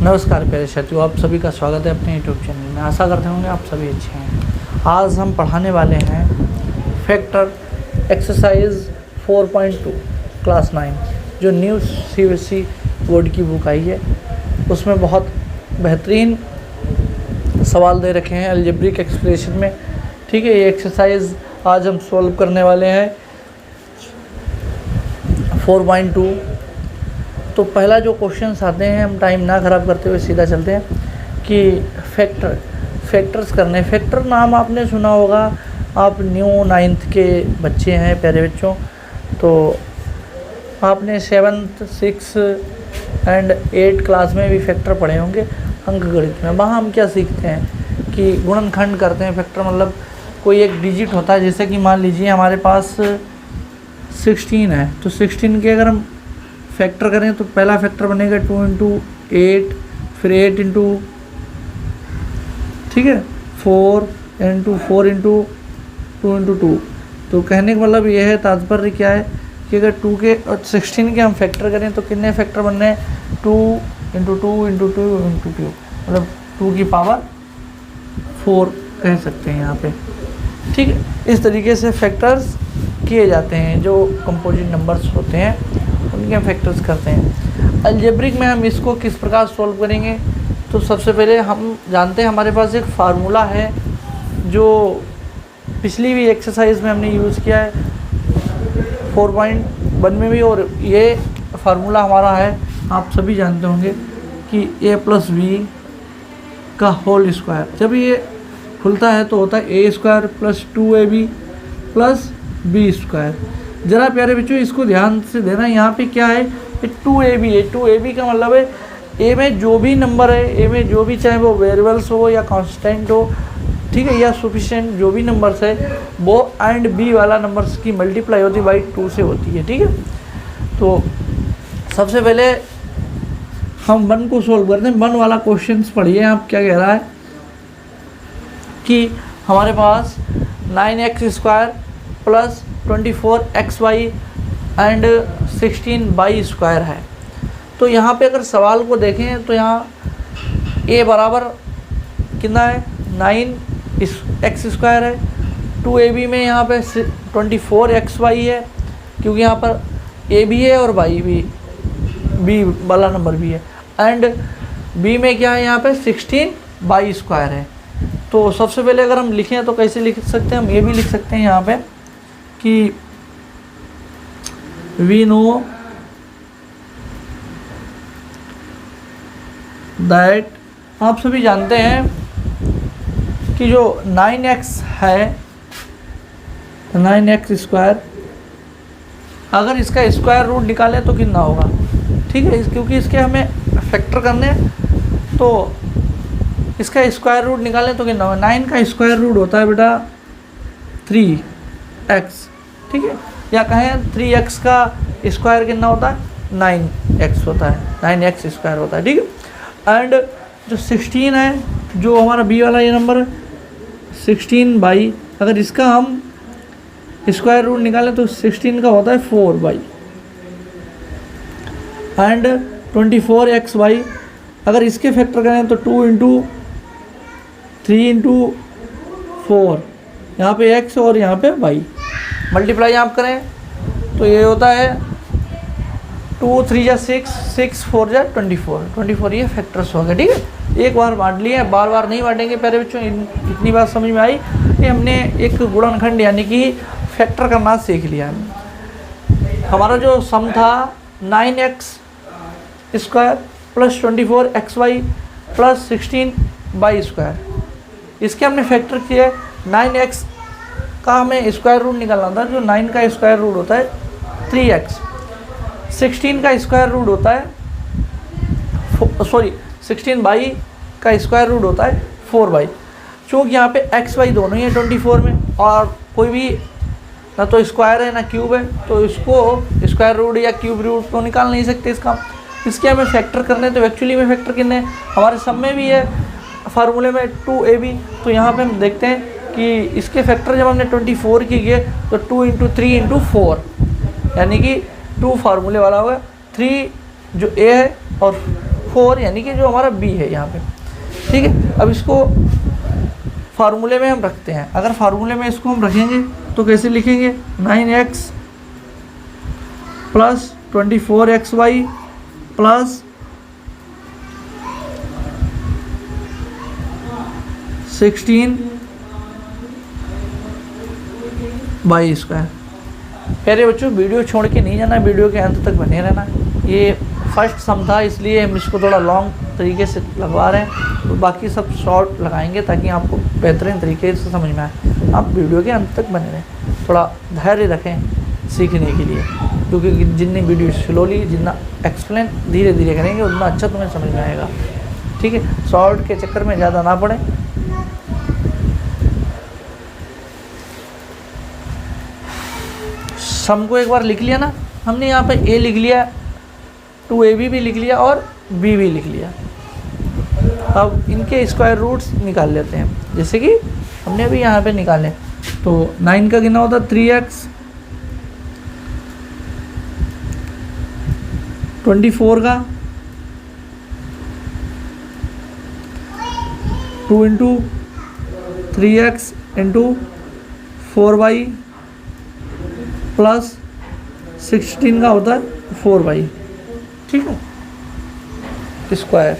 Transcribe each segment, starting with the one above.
नमस्कार प्यारे साथियों, आप सभी का स्वागत है अपने यूट्यूब चैनल में। आशा करते होंगे आप सभी अच्छे हैं। आज हम पढ़ाने वाले हैं फैक्टर एक्सरसाइज 4.2 क्लास 9, जो न्यू CBSE बोर्ड की बुक आई है। उसमें बहुत बेहतरीन सवाल दे रखे हैं अलजेब्रिक एक्सप्रेशन में। ठीक है, ये एक्सरसाइज आज हम सॉल्व करने वाले हैं 4.2। तो पहला जो क्वेश्चंस आते हैं, हम टाइम ना ख़राब करते हुए सीधा चलते हैं कि फैक्टर्स करने। फैक्टर नाम आपने सुना होगा, आप न्यू 9th के बच्चे हैं प्यारे बच्चों, तो आपने 7th 6 एंड 8 क्लास में भी फैक्टर पढ़े होंगे अंक गणित में। वहाँ हम क्या सीखते हैं कि गुणनखंड करते हैं। फैक्टर मतलब कोई एक डिजिट होता है, जैसे कि मान लीजिए हमारे पास 16 है, तो 16 के अगर हम फैक्टर करें तो पहला फैक्टर बनेगा 2 इंटू 8, फिर 8 इंटू, ठीक है, 4 इंटू 4 इंटू 2 इंटू 2। तो कहने का मतलब ये है, तात्पर्य क्या है कि अगर 2 के और 16 के हम फैक्टर करें तो कितने फैक्टर बनने हैं, 2 इंटू 2 इंटू 2 इंटू 2, मतलब 2 की पावर 4 कह सकते हैं यहाँ पे। ठीक है, इस तरीके से फैक्टर्स किए जाते हैं। जो कंपोजिट नंबर्स होते हैं उनके हम फैक्टर्स करते हैं। अलजेब्रिक में हम इसको किस प्रकार सॉल्व करेंगे, तो सबसे पहले हम जानते हैं हमारे पास एक फार्मूला है जो पिछली भी एक्सरसाइज में हमने यूज़ किया है 4.1 में भी, और ये फार्मूला हमारा है, आप सभी जानते होंगे कि a+b का होल स्क्वायर। जब ये खुलता है तो होता है a² + 2ab + b²। ज़रा प्यारे बच्चों इसको ध्यान से देना, यहाँ पे क्या है, 2ab है। 2ab का मतलब है ए में जो भी नंबर है, ए में जो भी, चाहे वो वेरिएबल्स हो या कांस्टेंट हो, ठीक है, या सफिशिएंट जो भी नंबर्स है, वो एंड बी वाला नंबर्स की मल्टीप्लाई होती है बाई 2 से होती है। ठीक है, तो सबसे पहले हम 1 को सोल्व करते हैं। 1 वाला क्वेश्चन पढ़िए आप, क्या कह रहा है कि हमारे पास 9x² + 24xy एंड 16y² है। तो यहाँ पे अगर सवाल को देखें तो यहाँ a बराबर कितना है, 9x² है, 2ab में यहाँ पे 24xy है, क्योंकि यहाँ पर a भी है और y भी, b वाला नंबर भी है, एंड b में क्या है, यहाँ पे 16y² है। तो सबसे पहले अगर हम लिखें तो कैसे लिख सकते हैं, हम ये भी लिख सकते हैं यहाँ पे कि वी नो दैट, आप सभी जानते हैं कि जो 9x है, 9x², अगर इसका स्क्वायर रूट निकालें तो कितना होगा। ठीक है, क्योंकि इसके हमें फैक्टर करने हैं, तो इसका स्क्वायर रूट निकालें तो कितना होगा। 9 का स्क्वायर रूट होता है बेटा 3x, ठीक है, या कहें 3x का स्क्वायर कितना होता है, 9x होता है, 9x² होता है। ठीक है, एंड जो 16 है, जो हमारा b वाला ये नंबर 16y, अगर इसका हम स्क्वायर रूट निकालें तो 16 का होता है 4y, एंड 24xy, अगर इसके फैक्टर करें तो 2 इंटू 3 इंटू 4, यहाँ पे x और यहाँ पे y, मल्टीप्लाई आप करें तो ये होता है 2 3 जा 6, 6 4 जा 24, ये फैक्टर्स हो गए। ठीक है, एक बार बांट लिए, बार बार नहीं बांटेंगे प्यारे बच्चों। इतनी बात समझ में आई कि हमने एक गुणनखंड यानी कि फैक्टर करना सीख लिया। हमारा जो सम था 9x² + 24xy + 16y², इसके हमने फैक्टर किया। 9x का हमें स्क्वायर रूट निकालना था, जो 9 का स्क्वायर रूट होता है 3x, 16 का स्क्वायर रूट होता है 16y का स्क्वायर रूट होता है 4y। चूँकि यहाँ पे x y दोनों ही है 24 में, और कोई भी ना तो स्क्वायर है ना क्यूब है, तो इसको स्क्वायर रूट या क्यूब रूट तो निकाल नहीं सकते इसका। इसके हमें फैक्टर करने, तो एक्चुअली में फैक्टर कितने हमारे सब में भी है फार्मूले में 2ab। तो यहाँ पे हम देखते हैं कि इसके फैक्टर जब हमने 24 की किए तो 2 इंटू 3 इंटू 4, यानी कि 2 फार्मूले वाला होगा, 3 जो a है और 4 यानी कि जो हमारा b है यहाँ पे, ठीक है। अब इसको फार्मूले में हम रखते हैं। अगर फार्मूले में इसको हम रखेंगे तो कैसे लिखेंगे, 9x plus 24xy plus 16 by square. प्यारे बच्चों, वीडियो छोड़ के नहीं जाना, वीडियो के अंत तक बने रहना। ये फर्स्ट सम था इसलिए हम इसको थोड़ा लॉन्ग तरीके से लगवा रहे हैं, तो बाकी सब शॉर्ट लगाएंगे ताकि आपको बेहतरीन तरीके से समझ में आए। आप वीडियो के अंत तक बने रहें, थोड़ा धैर्य रखें सीखने के लिए, क्योंकि जितनी वीडियो स्लोली, जितना एक्सप्लेन धीरे धीरे करेंगे उतना अच्छा तुम्हें समझ में आएगा, ठीक है। शॉर्ट के चक्कर में ज़्यादा ना पड़े। सम को एक बार लिख लिया ना हमने, यहाँ पे a लिख लिया, 2ab भी लिख लिया और b भी लिख लिया। अब इनके स्क्वायर रूट्स निकाल लेते हैं, जैसे कि हमने अभी यहाँ पे निकाले। तो 9 का कितना होता है 3x, 24 का 2 into 3x into 4y plus 16 का होता है 4y, ठीक है, स्क्वायर।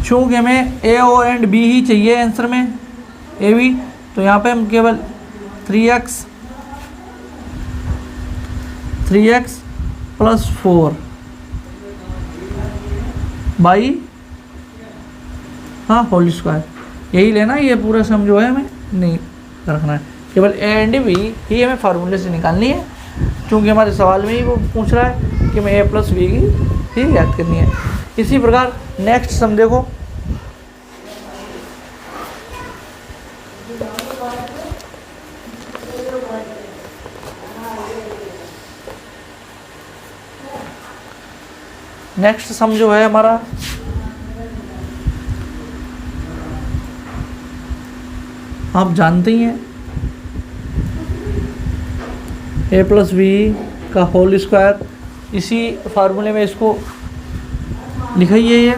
चूँकि हमें a और एंड b ही चाहिए आंसर में, a b, तो यहाँ पे हम केवल 3x प्लस 4 बाई हाँ होल स्क्वायर, यही लेना। ये पूरा सम जो है हमें नहीं रखना है, केवल a एंड b ही हमें फार्मूले से निकालनी है, क्योंकि हमारे सवाल में ही वो पूछ रहा है कि हमें a प्लस b की ही याद करनी है। इसी प्रकार नेक्स्ट सम देखो, नेक्स्ट सम जो है हमारा आप जानते ही हैं, a प्लस बी का होल स्क्वायर। इसी फार्मूले में इसको लिखा ही है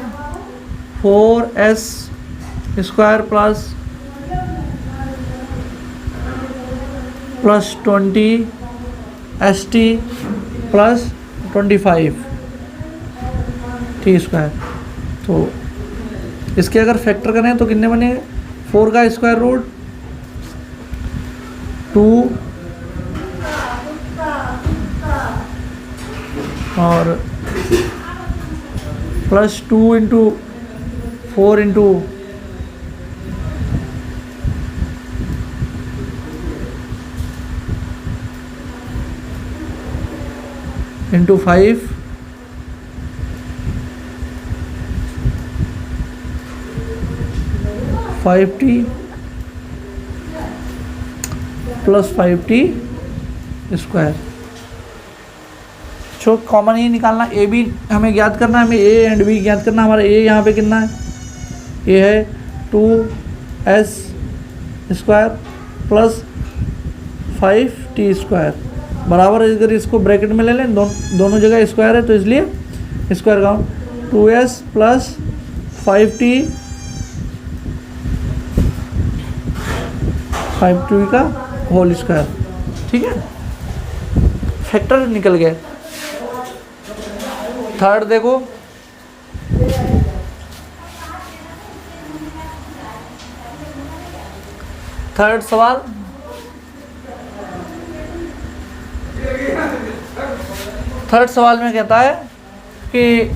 4s square plus 20 st plus 25 T square. तो इसके अगर फैक्टर करें तो कितने बने, 4 का स्क्वायर रूट 2 और plus 2 into 4 into 5 5t plus 5t square. जो कॉमन ही निकालना, ए बी हमें ज्ञात करना है, हमें ए एंड बी ज्ञात करना। हमारा ए यहाँ पे कितना है, ये है 2s square plus 5t square बराबर, अगर इसको ब्रैकेट में ले लें, दोनों जगह स्क्वायर है तो इसलिए स्क्वायर का 2s प्लस 5t का होल स्क्वायर, ठीक है। फैक्टर निकल गए। थर्ड देखो, थर्ड सवाल, थर्ड सवाल में कहता है कि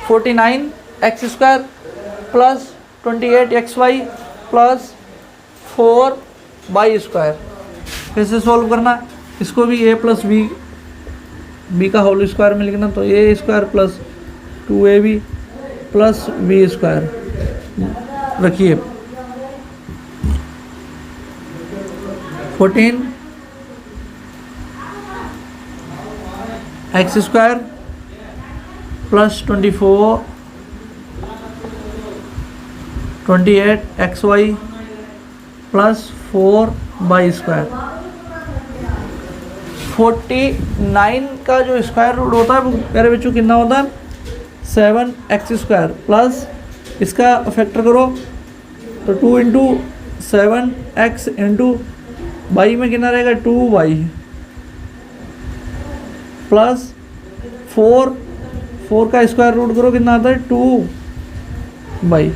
49x square plus 28xy plus 4y square कैसे सॉल्व करना है। इसको भी a प्लस बी का होल स्क्वायर में लिखना, तो a square plus 2ab plus b square रखिए। 14x square plus 28xy plus 4y square 49 का जो स्क्वायर रूट होता है वो मेरे बच्चों कितना होता है 7x² प्लस इसका फैक्टर करो तो 2 इंटू 7x इंटू बाई में कितना रहेगा 2y प्लस 4 का स्क्वायर रूट करो कितना आता है 2y।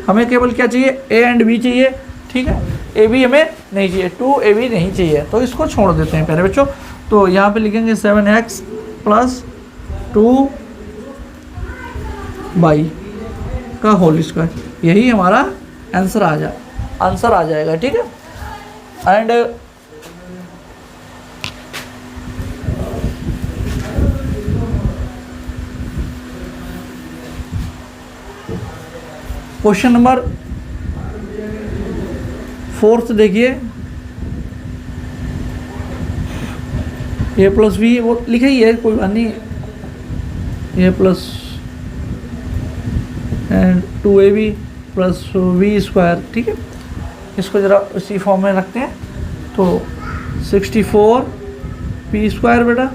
हमें केवल क्या चाहिए a एंड b चाहिए, ठीक है, ए बी हमें नहीं चाहिए, 2ab नहीं चाहिए, तो इसको छोड़ देते हैं प्यारे बच्चों। तो यहाँ पे लिखेंगे 7x प्लस 2y का होल स्क्वायर, यही हमारा आंसर आ जाएगा, ठीक है। एंड क्वेश्चन नंबर 4 देखिए, a प्लस बी वो लिखा ही है, कोई बात नहीं, a plus and 2ab plus v², ठीक है। इसको ज़रा उसी फॉर्म में रखते हैं, तो 64p² बेटा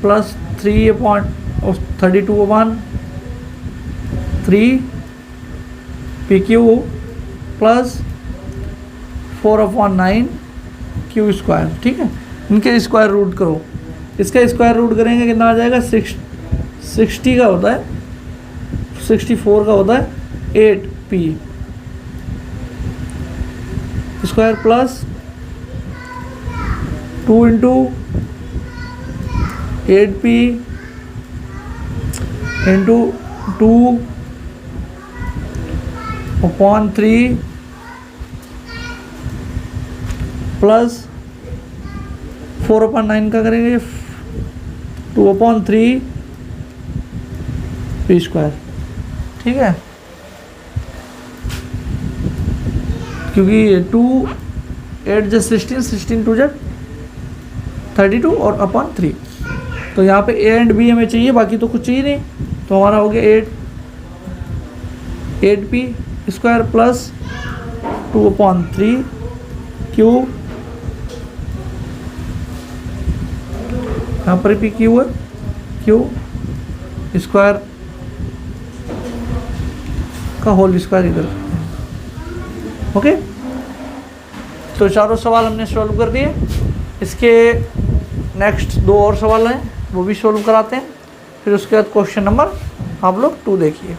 प्लस 32/3pq प्लस 4/9q², ठीक है। इनके स्क्वायर रूट करो, इसका स्क्वायर रूट करेंगे कितना आ जाएगा 60 का होता है, 64 का होता है 8p square plus 2 into 8p into 2/3 plus 4/9 का करेंगे 2/3p², ठीक है, क्योंकि 2 8 + 16 16 2 = 32 और अपॉन 3, तो यहाँ पे a एंड b हमें चाहिए, बाकी तो कुछ चाहिए नहीं, तो हमारा हो गया 8p² प्लस 2/3q, यहाँ पर भी क्यू है, q² का होल स्क्वायर इधर, ओके। तो चारों सवाल हमने सॉल्व कर दिए, इसके नेक्स्ट 2 और सवाल हैं वो भी सॉल्व कराते हैं, फिर उसके बाद क्वेश्चन नंबर आप लोग 2 देखिए।